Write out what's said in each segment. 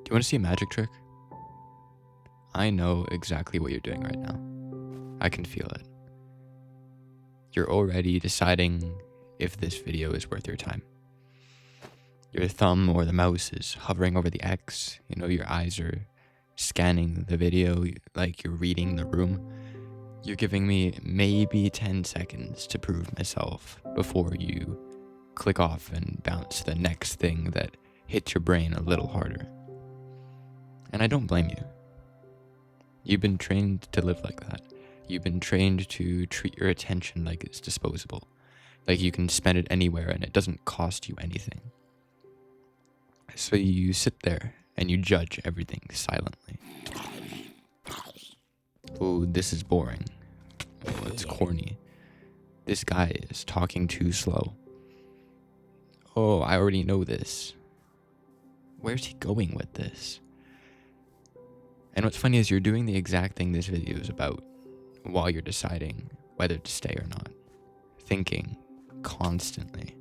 Do you want to see a magic trick? I know exactly what you're doing right now. I can feel it. You're already deciding if this video is worth your time. Your thumb or the mouse is hovering over the X. Your eyes are scanning the video like you're reading the room. You're giving me maybe 10 seconds to prove myself before you click off and bounce to the next thing that hits your brain a little harder. And I don't blame you. You've been trained to live like that. You've been trained to treat your attention like it's disposable, like you can spend it anywhere and it doesn't cost you anything. So you sit there and you judge everything silently. Oh, this is boring. Oh, it's corny. This guy is talking too slow. Oh, I already know this. Where's he going with this? And what's funny is you're doing the exact thing this video is about while you're deciding whether to stay or not. Thinking constantly,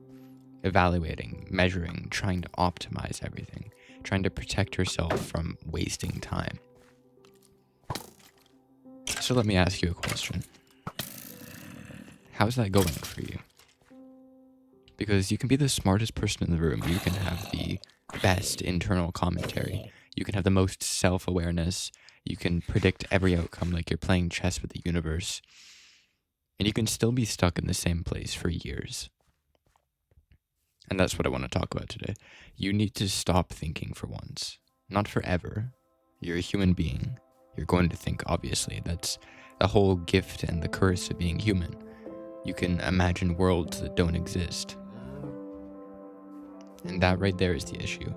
evaluating, measuring, trying to optimize everything, trying to protect yourself from wasting time. So let me ask you a question. How's that going for you? Because you can be the smartest person in the room, you can have the best internal commentary, you can have the most self-awareness, you can predict every outcome like you're playing chess with the universe, and you can still be stuck in the same place for years. And that's what I want to talk about today. You need to stop thinking for once. Not forever. You're a human being. You're going to think, obviously. That's the whole gift and the curse of being human. You can imagine worlds that don't exist. And that right there is the issue.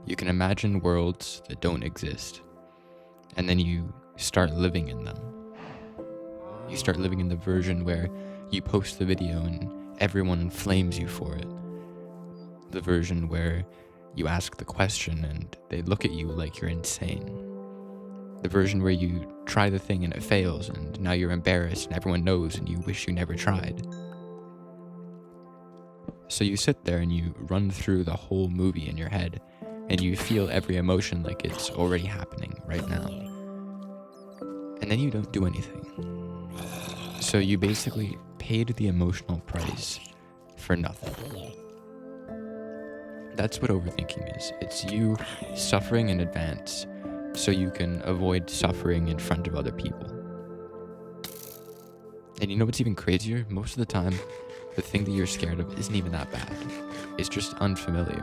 You can imagine worlds that don't exist. And then you start living in them. You start living in the version where you post the video and everyone flames you for it. The version where you ask the question and they look at you like you're insane. The version where you try the thing and it fails and now you're embarrassed and everyone knows and you wish you never tried. So you sit there and you run through the whole movie in your head and you feel every emotion like it's already happening right now. And then you don't do anything. So you basically paid the emotional price for nothing. That's what overthinking is. It's you suffering in advance so you can avoid suffering in front of other people. And you know what's even crazier? Most of the time, the thing that you're scared of isn't even that bad. It's just unfamiliar.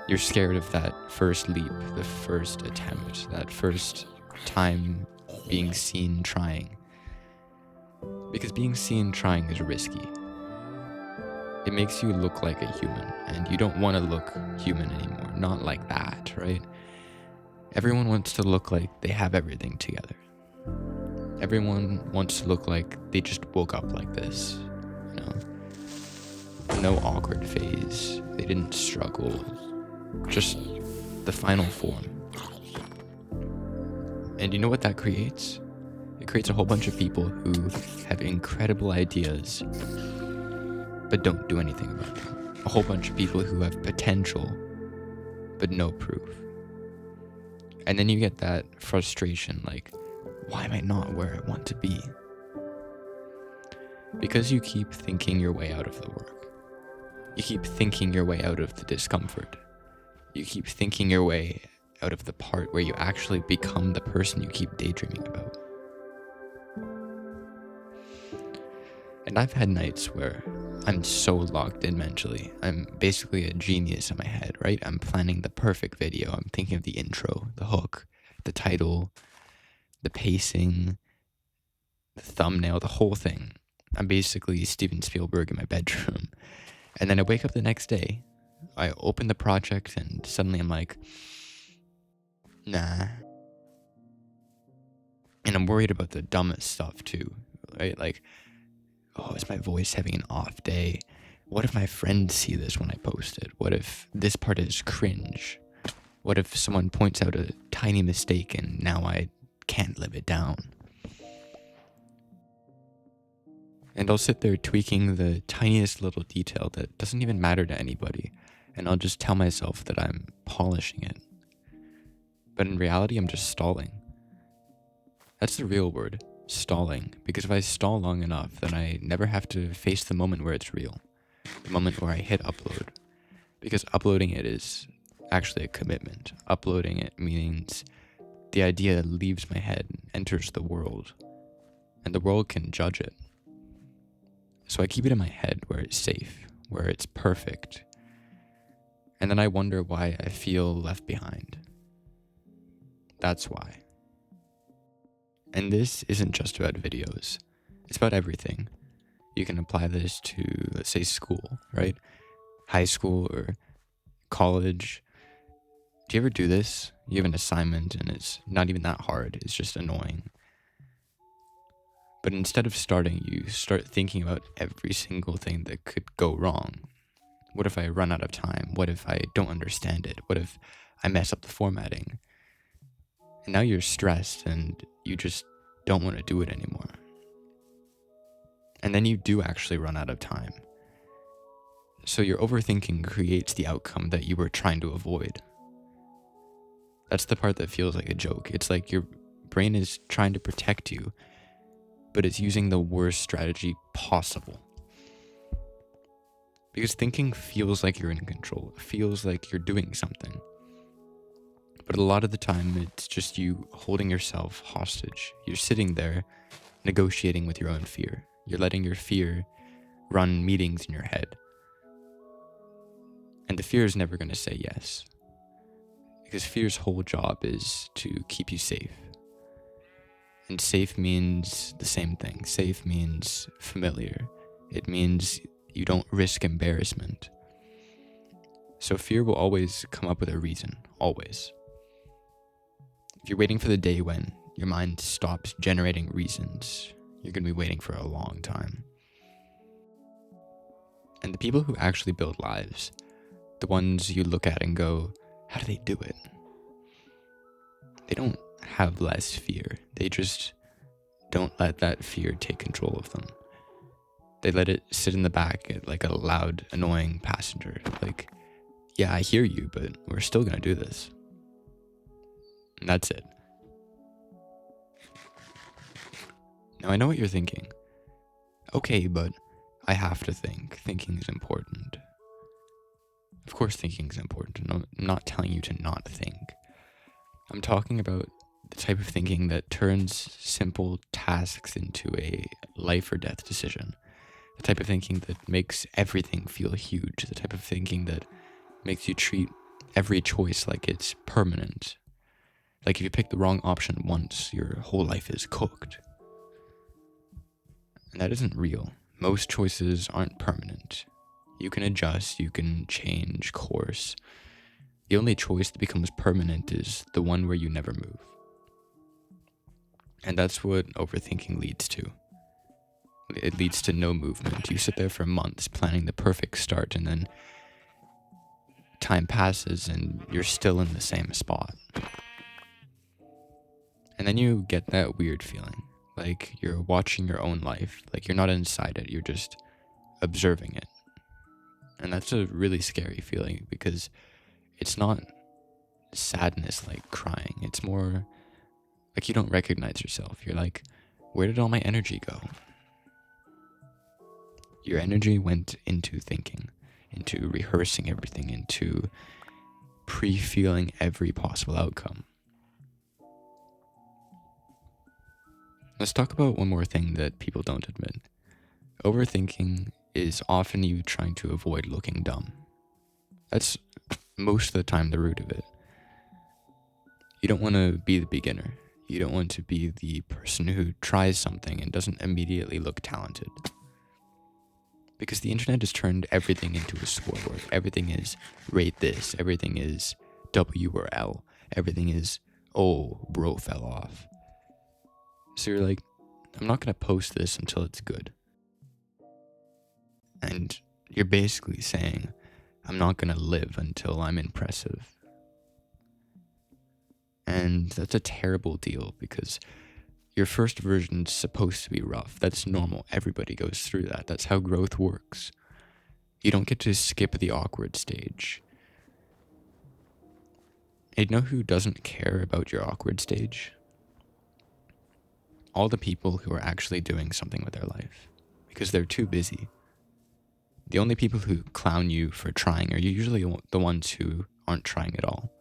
You're scared of that first leap, the first attempt, that first time being seen trying. Because being seen trying is risky. It makes you look like a human, and you don't want to look human anymore. Not like that, right? Everyone wants to look like they have everything together. Everyone wants to look like they just woke up like this, No awkward phase. They didn't struggle. Just the final form. And you know what that creates? It creates a whole bunch of people who have incredible ideas but don't do anything about them. A whole bunch of people who have potential but no proof. And then you get that frustration, like, why am I not where I want to be? Because you keep thinking your way out of the work. You keep thinking your way out of the discomfort. You keep thinking your way out of the part where you actually become the person you keep daydreaming about. And I've had nights where I'm so locked in mentally. I'm basically a genius in my head, right? I'm planning the perfect video. I'm thinking of the intro, the hook, the title, the pacing, the thumbnail, the whole thing. I'm basically Steven Spielberg in my bedroom. And then I wake up the next day, I open the project, and suddenly I'm like, nah. And I'm worried about the dumbest stuff too, right? Like, oh, is my voice having an off day? What if my friends see this when I post it? What if this part is cringe? What if someone points out a tiny mistake and now I can't live it down? And I'll sit there tweaking the tiniest little detail that doesn't even matter to anybody, and I'll just tell myself that I'm polishing it. But in reality, I'm just stalling. That's the real word, stalling. Because if I stall long enough, then I never have to face the moment where it's real. The moment where I hit upload. Because uploading it is actually a commitment. Uploading it means the idea leaves my head and enters the world. And the world can judge it. So I keep it in my head where it's safe, where it's perfect. And then I wonder why I feel left behind. That's why. And this isn't just about videos. It's about everything. You can apply this to, let's say, school, right? High school or college. Do you ever do this? You have an assignment and it's not even that hard. It's just annoying. But instead of starting, you start thinking about every single thing that could go wrong. What if I run out of time? What if I don't understand it? What if I mess up the formatting? And now you're stressed and you just don't want to do it anymore. And then you do actually run out of time. So your overthinking creates the outcome that you were trying to avoid. That's the part that feels like a joke. It's like your brain is trying to protect you, but it's using the worst strategy possible. Because thinking feels like you're in control. It feels like you're doing something. But a lot of the time, it's just you holding yourself hostage. You're sitting there negotiating with your own fear. You're letting your fear run meetings in your head. And the fear is never going to say yes. Because fear's whole job is to keep you safe. And safe means the same thing. Safe means familiar. It means you don't risk embarrassment. So fear will always come up with a reason. Always. If you're waiting for the day when your mind stops generating reasons, you're going to be waiting for a long time. And the people who actually build lives, the ones you look at and go, how do they do it? They don't have less fear. They just don't let that fear take control of them. They let it sit in the back like a loud, annoying passenger. Like, yeah, I hear you, but we're still going to do this. And that's it. Now, I know what you're thinking. Okay, but I have to think. Thinking is important. Of course thinking is important. I'm not telling you to not think. I'm talking about the type of thinking that turns simple tasks into a life or death decision. The type of thinking that makes everything feel huge. The type of thinking that makes you treat every choice like it's permanent. Like if you pick the wrong option once, your whole life is cooked. And that isn't real. Most choices aren't permanent. You can adjust, you can change course. The only choice that becomes permanent is the one where you never move. And that's what overthinking leads to. It leads to no movement. You sit there for months planning the perfect start, and then time passes and you're still in the same spot. And then you get that weird feeling, like you're watching your own life, like you're not inside it, you're just observing it. And that's a really scary feeling because it's not sadness like crying. It's more like you don't recognize yourself. You're like, where did all my energy go? Your energy went into thinking, into rehearsing everything, into pre-feeling every possible outcome. Let's talk about one more thing that people don't admit. Overthinking is often you trying to avoid looking dumb. That's most of the time the root of it. You don't want to be the beginner. You don't want to be the person who tries something and doesn't immediately look talented. Because the internet has turned everything into a score word. Everything is rate this. Everything is W or L. Everything is, oh, bro fell off. So you're like, I'm not going to post this until it's good. And you're basically saying, I'm not going to live until I'm impressive. And that's a terrible deal because your first version's supposed to be rough. That's normal. Everybody goes through that. That's how growth works. You don't get to skip the awkward stage. And you know who doesn't care about your awkward stage? All the people who are actually doing something with their life, because they're too busy. The only people who clown you for trying are usually the ones who aren't trying at all.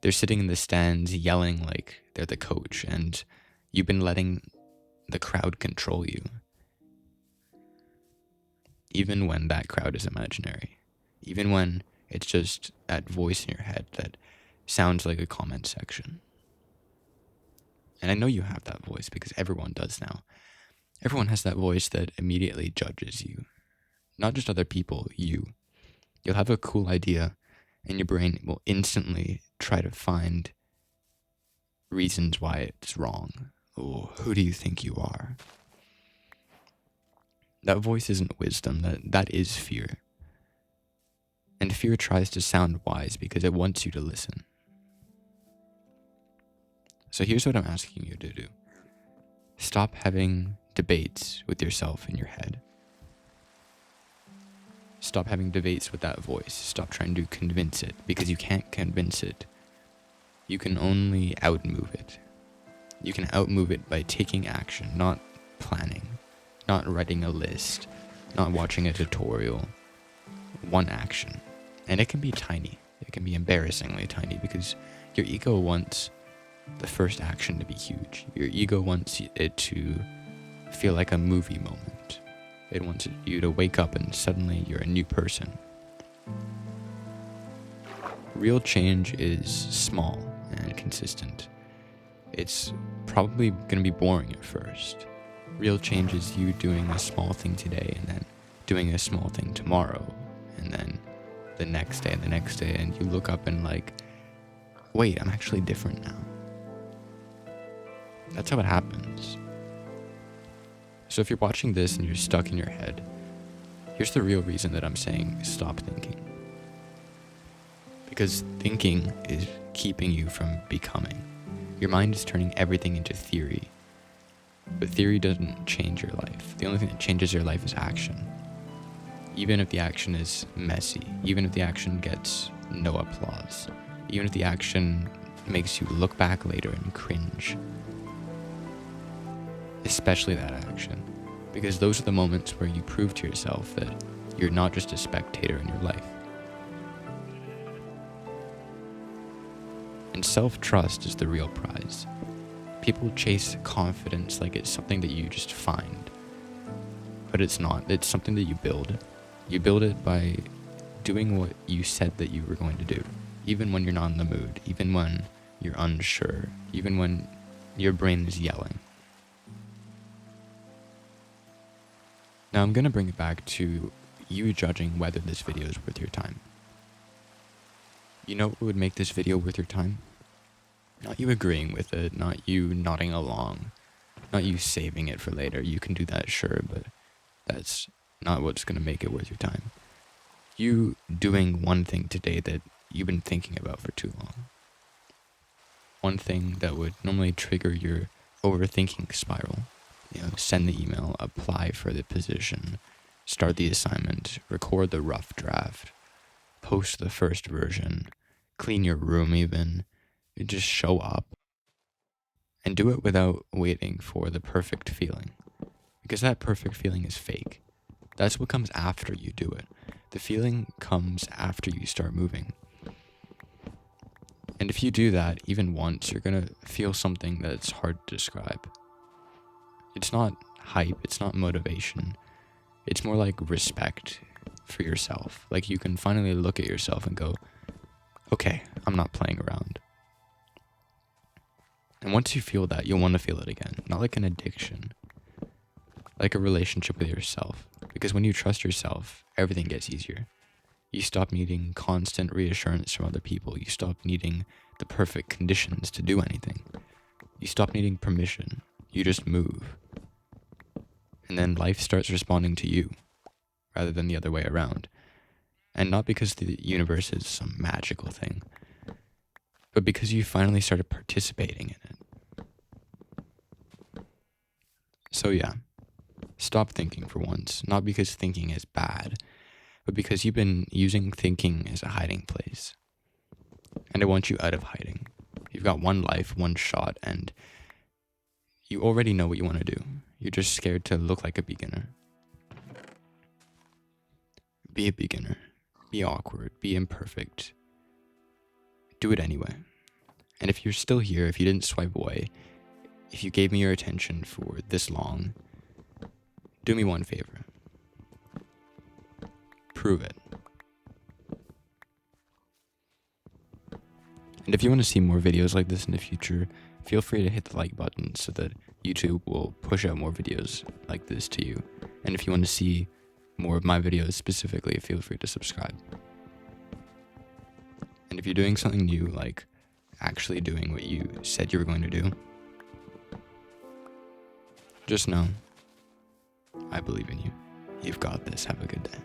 They're sitting in the stands yelling like they're the coach, and you've been letting the crowd control you, even when that crowd is imaginary, even when it's just that voice in your head that sounds like a comment section. And I know you have that voice because everyone does now. Everyone has that voice that immediately judges you. Not just other people, you. You'll have a cool idea, and your brain will instantly try to find reasons why it's wrong. Oh, who do you think you are? That voice isn't wisdom, that is fear. And fear tries to sound wise because it wants you to listen. So here's what I'm asking you to do. Stop having debates with yourself in your head. Stop having debates with that voice. Stop trying to convince it, because you can't convince it. You can only outmove it. You can outmove it by taking action, not planning, not writing a list, not watching a tutorial. One action. And it can be tiny. It can be embarrassingly tiny, because your ego wants the first action to be huge. Your ego wants it to feel like a movie moment. It wants you to wake up and suddenly you're a new person. Real change is small and consistent. It's probably going to be boring at first. Real change is you doing a small thing today and then doing a small thing tomorrow and then the next day and the next day, and you look up and like, wait, I'm actually different now. That's how it happens. So if you're watching this and you're stuck in your head, here's the real reason that I'm saying stop thinking. Because thinking is keeping you from becoming. Your mind is turning everything into theory. But theory doesn't change your life. The only thing that changes your life is action. Even if the action is messy, even if the action gets no applause, even if the action makes you look back later and cringe. Especially that action. Because those are the moments where you prove to yourself that you're not just a spectator in your life. And self-trust is the real prize. People chase confidence like it's something that you just find. But it's not. It's something that you build. You build it by doing what you said that you were going to do. Even when you're not in the mood. Even when you're unsure. Even when your brain is yelling. Now I'm going to bring it back to you judging whether this video is worth your time. You know what would make this video worth your time? Not you agreeing with it, not you nodding along, not you saving it for later. You can do that, sure, but that's not what's going to make it worth your time. You doing one thing today that you've been thinking about for too long. One thing that would normally trigger your overthinking spiral. Send the email, apply for the position, start the assignment, record the rough draft, post the first version, clean your room even. You just show up and do it without waiting for the perfect feeling, because that perfect feeling is fake. That's what comes after you do it. The feeling comes after you start moving. And if you do that even once, you're going to feel something that's hard to describe. It's not hype, it's not motivation. It's more like respect for yourself. Like you can finally look at yourself and go, okay, I'm not playing around. And once you feel that, you'll want to feel it again. Not like an addiction. Like a relationship with yourself. Because when you trust yourself, everything gets easier. You stop needing constant reassurance from other people. You stop needing the perfect conditions to do anything. You stop needing permission. You just move. And then life starts responding to you, rather than the other way around. And not because the universe is some magical thing, but because you finally started participating in it. So yeah, stop thinking for once, not because thinking is bad, but because you've been using thinking as a hiding place. And I want you out of hiding. You've got one life, one shot, and you already know what you want to do. You're just scared to look like a beginner. Be a beginner. Be awkward. Be imperfect. Do it anyway. And if you're still here, if you didn't swipe away, if you gave me your attention for this long, do me one favor. Prove it. And if you want to see more videos like this in the future, feel free to hit the like button so that YouTube will push out more videos like this to you. And if you want to see more of my videos specifically, feel free to subscribe. And if you're doing something new, like actually doing what you said you were going to do, just know I believe in you. You've got this. Have a good day.